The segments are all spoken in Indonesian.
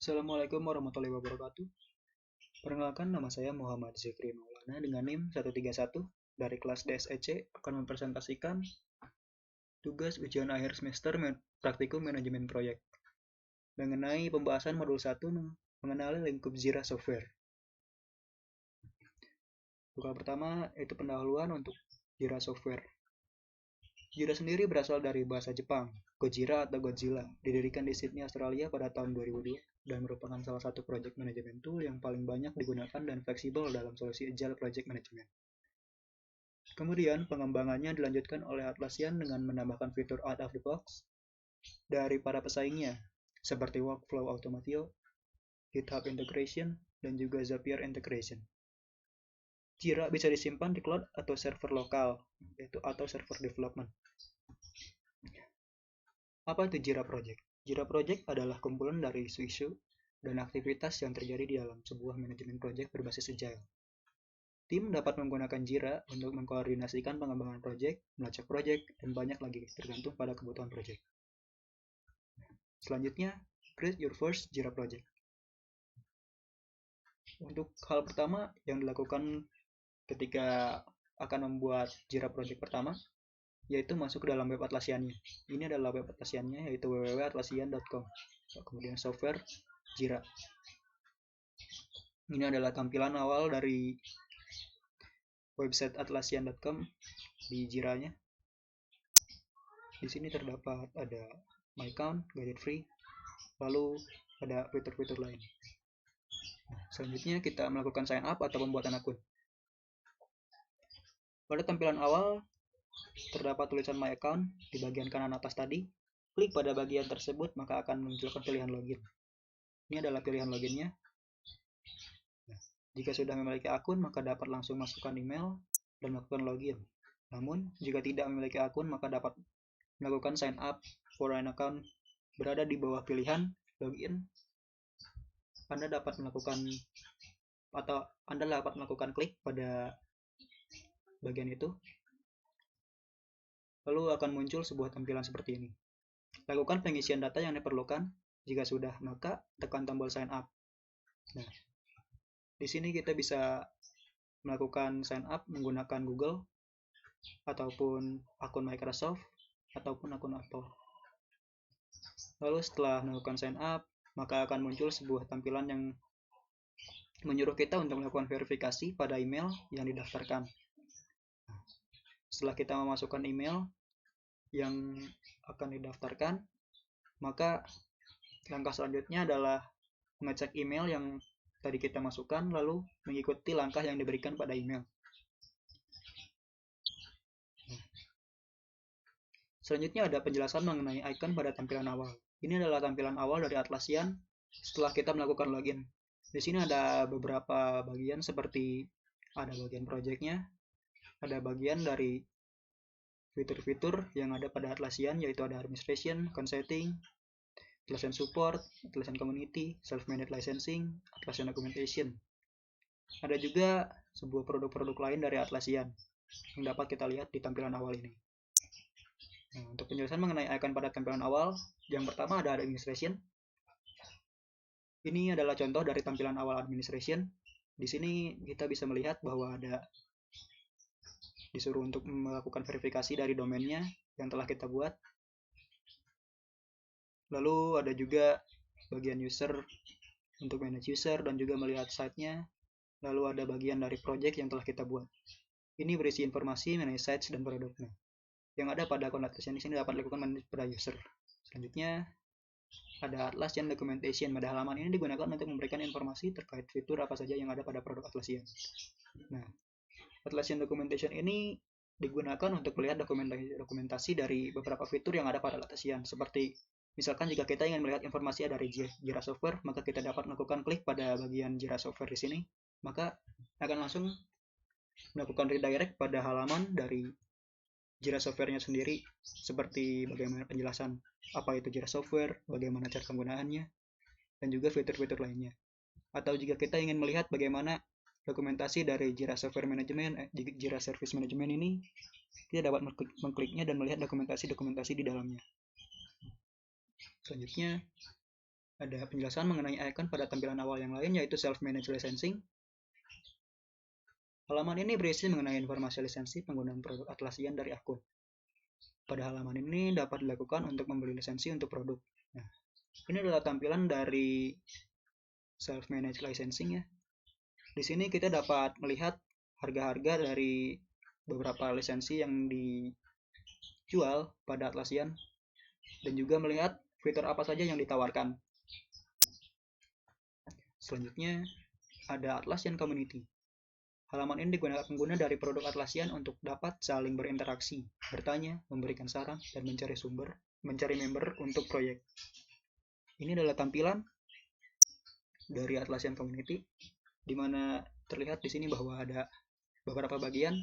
Assalamualaikum warahmatullahi wabarakatuh. Perkenalkan, nama saya Muhammad Zikri Maulana dengan NIM 131 dari kelas DSEC akan mempresentasikan tugas ujian akhir semester praktikum manajemen proyek mengenai pembahasan modul 1 mengenali lingkup Jira Software. Tugas pertama yaitu pendahuluan untuk Jira Software. Jira sendiri berasal dari bahasa Jepang, Gojira atau Godzilla, didirikan di Sydney, Australia pada tahun 2002 dan merupakan salah satu project management tool yang paling banyak digunakan dan fleksibel dalam solusi Agile Project Management. Kemudian, pengembangannya dilanjutkan oleh Atlassian dengan menambahkan fitur out of the box dari para pesaingnya, seperti Workflow Automatio, GitHub Integration, dan juga Zapier Integration. Jira bisa disimpan di cloud atau server lokal, yaitu atau server development. Apa itu Jira Project? Jira Project adalah kumpulan dari isu-isu dan aktivitas yang terjadi di dalam sebuah manajemen project berbasis Agile. Tim dapat menggunakan Jira untuk mengkoordinasikan pengembangan project, melacak project, dan banyak lagi tergantung pada kebutuhan project. Selanjutnya, create your first Jira project. Untuk hal pertama yang dilakukan ketika akan membuat Jira project pertama, yaitu masuk ke dalam web Atlassian-nya. Ini adalah web Atlassian-nya, yaitu www.atlassian.com. Kemudian software Jira. Ini adalah tampilan awal dari website atlassian.com di Jira-nya. Di sini terdapat ada My Account, Guided Free, lalu ada fitur-fitur lain. Selanjutnya kita melakukan sign up atau pembuatan akun. Pada tampilan awal terdapat tulisan My Account di bagian kanan atas tadi. Klik pada bagian tersebut maka akan munculkan pilihan login. Ini adalah pilihan loginnya. Jika sudah memiliki akun maka dapat langsung masukkan email dan melakukan login. Namun jika tidak memiliki akun maka dapat melakukan sign up for an account berada di bawah pilihan login. Anda dapat melakukan klik pada bagian itu. Lalu akan muncul sebuah tampilan seperti ini. Lakukan pengisian data yang diperlukan. Jika sudah, maka tekan tombol sign up. Nah, di sini kita bisa melakukan sign up menggunakan Google ataupun akun Microsoft ataupun akun Apple. Lalu setelah melakukan sign up, maka akan muncul sebuah tampilan yang menyuruh kita untuk melakukan verifikasi pada email yang didaftarkan. Setelah kita memasukkan email yang akan didaftarkan, maka langkah selanjutnya adalah mengecek email yang tadi kita masukkan, lalu mengikuti langkah yang diberikan pada email. Selanjutnya ada penjelasan mengenai icon pada tampilan awal. Ini adalah tampilan awal dari Atlassian setelah kita melakukan login. Di sini ada beberapa bagian seperti ada bagian project-nya, ada bagian dari fitur-fitur yang ada pada Atlassian, yaitu ada administration, consulting, Atlassian support, Atlassian community, self-managed licensing, Atlassian documentation. Ada juga sebuah produk-produk lain dari Atlassian yang dapat kita lihat di tampilan awal ini. Nah, untuk penjelasan mengenai icon pada tampilan awal, yang pertama ada administration. Ini adalah contoh dari tampilan awal administration. Di sini kita bisa melihat bahwa ada disuruh untuk melakukan verifikasi dari domainnya yang telah kita buat. Lalu ada juga bagian user untuk manage user dan juga melihat site-nya. Lalu ada bagian dari project yang telah kita buat. Ini berisi informasi mengenai sites dan produknya. Yang ada pada akun Atlassian di sini dapat dilakukan manage pada user. Selanjutnya ada Atlassian documentation. Pada halaman ini digunakan untuk memberikan informasi terkait fitur apa saja yang ada pada produk Atlassian. Nah, Atlassian documentation ini digunakan untuk melihat dokumentasi dari beberapa fitur yang ada pada Atlassian. Seperti misalkan jika kita ingin melihat informasi dari Jira Software, maka kita dapat melakukan klik pada bagian Jira Software di sini. Maka akan langsung melakukan redirect pada halaman dari Jira Software-nya sendiri, seperti bagaimana penjelasan apa itu Jira Software, bagaimana cara penggunaannya, dan juga fitur-fitur lainnya. Atau jika kita ingin melihat bagaimana dokumentasi dari Jira Software Management, Jira Service Management ini, kita dapat mengkliknya dan melihat dokumentasi-dokumentasi di dalamnya. Selanjutnya, Ada penjelasan mengenai icon pada tampilan awal yang lain, yaitu self-managed licensing. Halaman ini berisi mengenai informasi lisensi penggunaan produk Atlassian dari akun. Pada halaman ini dapat dilakukan untuk membeli lisensi untuk produk. Nah, ini adalah tampilan dari self-managed licensing ya. Di sini kita dapat melihat harga-harga dari beberapa lisensi yang dijual pada Atlassian dan juga melihat fitur apa saja yang ditawarkan. Selanjutnya ada Atlassian Community. Halaman ini digunakan pengguna dari produk Atlassian untuk dapat saling berinteraksi, bertanya, memberikan saran, dan mencari member untuk proyek. Ini adalah tampilan dari Atlassian Community, di mana terlihat di sini bahwa ada beberapa bagian,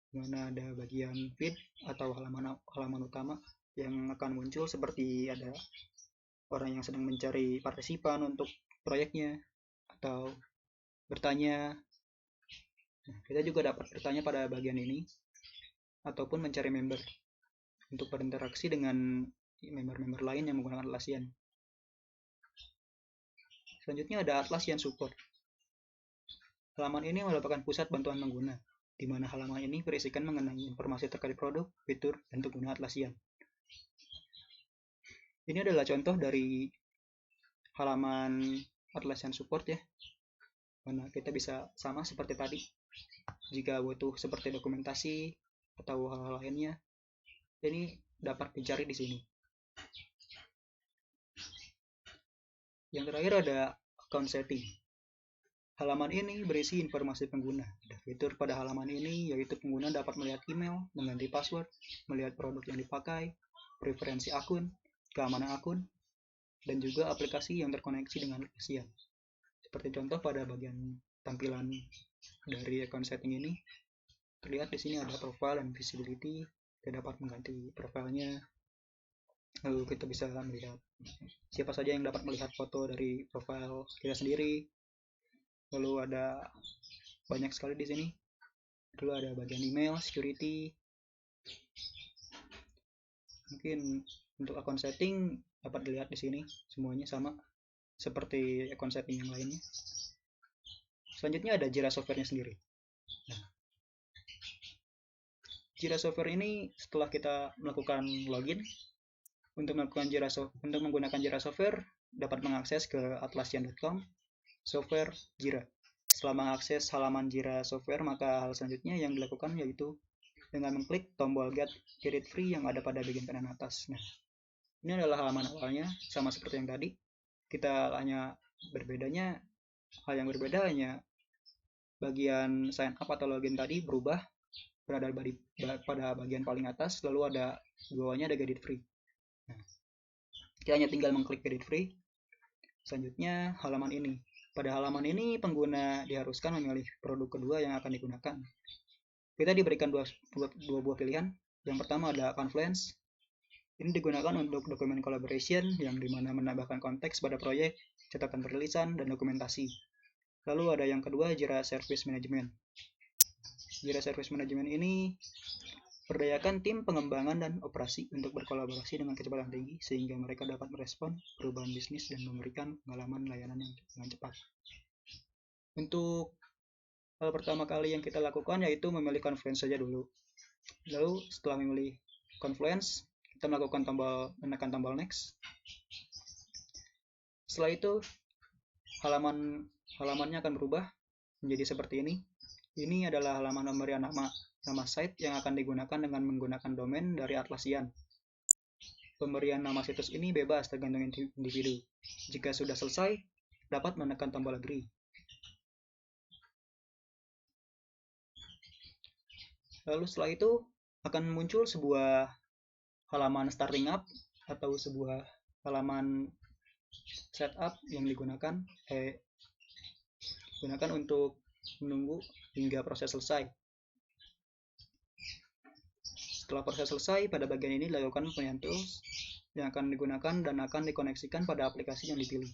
di mana ada bagian feed atau halaman utama yang akan muncul seperti ada orang yang sedang mencari partisipan untuk proyeknya atau bertanya. Nah, kita juga dapat bertanya pada bagian ini ataupun mencari member untuk berinteraksi dengan member-member lain yang menggunakan Atlassian. Selanjutnya ada Atlassian Support. Halaman ini merupakan pusat bantuan pengguna, di mana halaman ini berisikan mengenai informasi terkait produk, fitur, dan pengguna Atlassian. Ini adalah contoh dari halaman Atlassian Support ya, mana kita bisa sama seperti tadi. Jika butuh seperti dokumentasi atau hal-hal lainnya, ini dapat dicari di sini. Yang terakhir ada account setting. Halaman ini berisi informasi pengguna. Ada fitur pada halaman ini, yaitu pengguna dapat melihat email, mengganti password, melihat produk yang dipakai, preferensi akun, keamanan akun, dan juga aplikasi yang terkoneksi dengan Atlassian. Seperti contoh pada bagian tampilan dari account setting ini, terlihat di sini ada profile dan visibility. Kita dapat mengganti profilnya. Lalu kita bisa melihat siapa saja yang dapat melihat foto dari profil kita sendiri. Lalu ada banyak sekali di sini. Lalu ada bagian email, security. Mungkin untuk account setting dapat dilihat di sini, semuanya sama seperti account setting yang lainnya. Selanjutnya ada Jira Software-nya sendiri. Nah, Jira Software ini setelah kita melakukan login, untuk menggunakan Jira Software dapat mengakses ke atlassian.com software Jira. Setelah mengakses halaman Jira Software, maka hal selanjutnya yang dilakukan yaitu dengan mengklik tombol Get It Free yang ada pada bagian kanan atas. Nah, ini adalah halaman awalnya, sama seperti yang tadi. Kita hanya hal yang berbeda hanya bagian sign up atau login tadi berubah berada pada bagian paling atas, lalu ada di bawahnya ada Get It Free. Nah, kita hanya tinggal mengklik Get It Free. Selanjutnya halaman ini. Pada halaman ini pengguna diharuskan memilih produk kedua yang akan digunakan. Kita diberikan dua buah pilihan. Yang pertama ada Confluence. Ini digunakan untuk dokumen collaboration yang dimana menambahkan konteks pada proyek, catatan perilisan, dan dokumentasi. Lalu ada yang kedua Jira Service Management. Jira Service Management ini berdayakan tim pengembangan dan operasi untuk berkolaborasi dengan kecepatan tinggi sehingga mereka dapat merespon perubahan bisnis dan memberikan pengalaman layanan yang dengan cepat. Untuk hal pertama kali yang kita lakukan yaitu memilih Confluence saja dulu. Lalu setelah memilih Confluence, kita menekan tombol next. Setelah itu halamannya akan berubah menjadi seperti ini. Ini adalah halaman pemberian nama site yang akan digunakan dengan menggunakan domain dari Atlassian. Pemberian nama situs ini bebas tergantung individu. Jika sudah selesai, dapat menekan tombol agree. Lalu setelah itu akan muncul sebuah halaman starting up atau sebuah halaman setup yang digunakan untuk menunggu hingga proses selesai. Setelah proses selesai, pada bagian ini dilakukan pemilihan tools yang akan digunakan dan akan dikoneksikan pada aplikasi yang dipilih.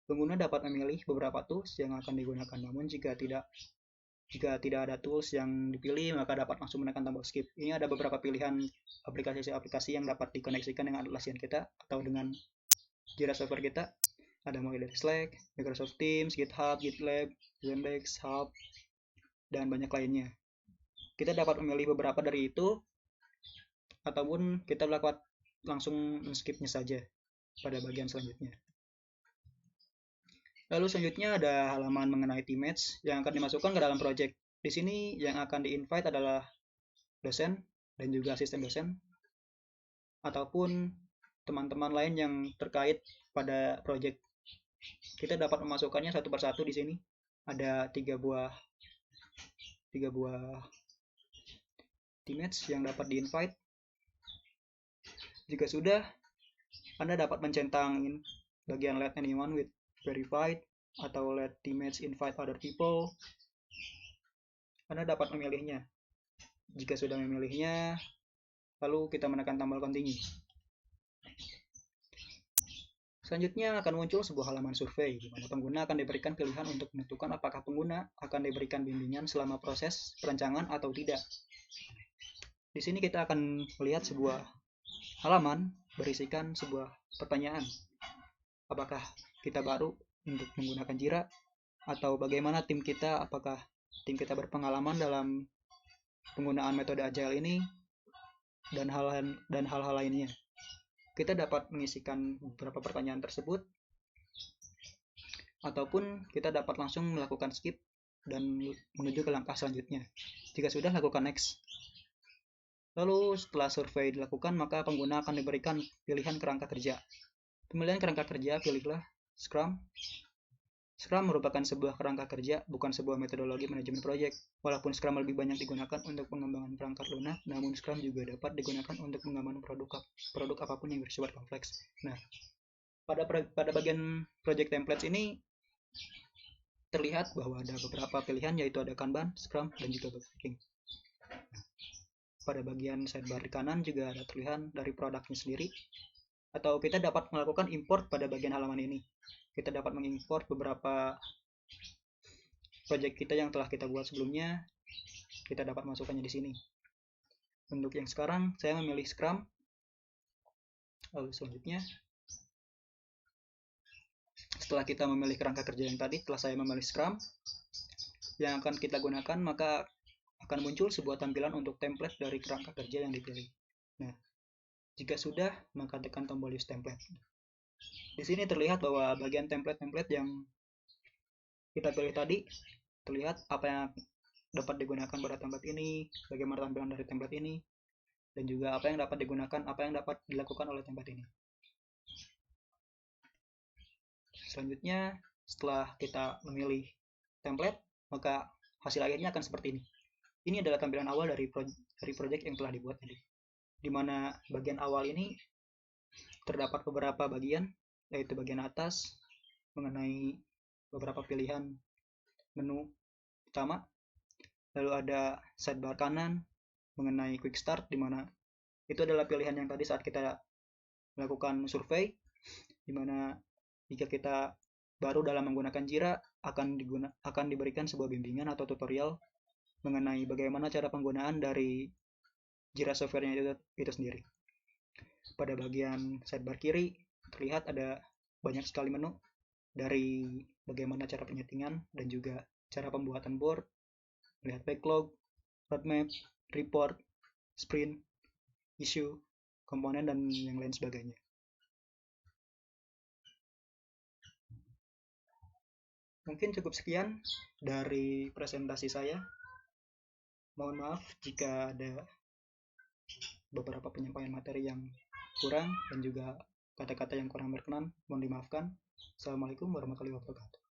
Pengguna dapat memilih beberapa tools yang akan digunakan, namun jika tidak ada tools yang dipilih, maka dapat langsung menekan tombol skip. Ini ada beberapa pilihan aplikasi yang dapat dikoneksikan dengan Atlassian kita atau dengan Jira software kita ada mulai dari Slack, Microsoft Teams, GitHub, GitLab, Zendesk, Hub, dan banyak lainnya. Kita dapat memilih beberapa dari itu, ataupun kita dapat langsung men-skipnya saja pada bagian selanjutnya. Lalu selanjutnya ada halaman mengenai teammates yang akan dimasukkan ke dalam project. Di sini yang akan di-invite adalah dosen dan juga asisten dosen, ataupun teman-teman lain yang terkait pada project. Kita dapat memasukkannya satu persatu di sini. Ada tiga buah teammates yang dapat di-invite. Jika sudah, Anda dapat mencentang bagian let anyone with verified atau let teammates invite other people. Anda dapat memilihnya. Jika sudah memilihnya, lalu kita menekan tombol continue. Selanjutnya akan muncul sebuah halaman survei, di mana pengguna akan diberikan pilihan untuk menentukan apakah pengguna akan diberikan bimbingan selama proses perancangan atau tidak. Di sini kita akan melihat sebuah halaman berisikan sebuah pertanyaan. Apakah kita baru untuk menggunakan Jira? Atau bagaimana tim kita? Apakah tim kita berpengalaman dalam penggunaan metode Agile ini? Dan hal-hal lainnya. Kita dapat mengisikan beberapa pertanyaan tersebut, ataupun kita dapat langsung melakukan skip dan menuju ke langkah selanjutnya. Jika sudah, lakukan next. Lalu setelah survei dilakukan, maka pengguna akan diberikan pilihan kerangka kerja. Pemilihan kerangka kerja, pilihlah Scrum. Scrum merupakan sebuah kerangka kerja, bukan sebuah metodologi manajemen proyek. Walaupun Scrum lebih banyak digunakan untuk pengembangan perangkat lunak, namun Scrum juga dapat digunakan untuk pengembangan produk apapun yang bersifat kompleks. Nah, pada bagian project templates ini terlihat bahwa ada beberapa pilihan, yaitu ada Kanban, Scrum, dan juga Backtracking. Pada bagian sidebar di kanan juga ada terlihat dari produknya sendiri, atau kita dapat melakukan import pada bagian halaman ini. Kita dapat mengimport beberapa project kita yang telah kita buat sebelumnya. Kita dapat masukkannya di sini. Untuk yang sekarang, saya memilih Scrum. Lalu selanjutnya, setelah kita memilih kerangka kerja yang tadi, setelah saya memilih Scrum yang akan kita gunakan, maka akan muncul sebuah tampilan untuk template dari kerangka kerja yang dipilih. Nah, jika sudah, maka tekan tombol use template. Di sini terlihat bahwa bagian template-template yang kita pilih tadi, terlihat apa yang dapat digunakan pada template ini, bagaimana tampilan dari template ini, dan juga apa yang dapat digunakan, apa yang dapat dilakukan oleh template ini. Selanjutnya, setelah kita memilih template, maka hasil akhirnya akan seperti ini. Ini adalah tampilan awal dari project yang telah dibuat tadi, di mana bagian awal ini terdapat beberapa bagian, yaitu bagian atas mengenai beberapa pilihan menu utama, lalu ada sidebar kanan mengenai quick start, di mana itu adalah pilihan yang tadi saat kita melakukan survei, di mana jika kita baru dalam menggunakan Jira akan diberikan sebuah bimbingan atau tutorial mengenai bagaimana cara penggunaan dari Jira software-nya itu sendiri. Pada bagian sidebar kiri terlihat ada banyak sekali menu, dari bagaimana cara penyetingan dan juga cara pembuatan board, melihat backlog, roadmap, report, sprint, issue, komponen, dan yang lain sebagainya. Mungkin cukup sekian dari presentasi saya. Mohon maaf jika ada beberapa penyampaian materi yang kurang dan juga kata-kata yang kurang berkenan, mohon dimaafkan. Assalamualaikum warahmatullahi wabarakatuh.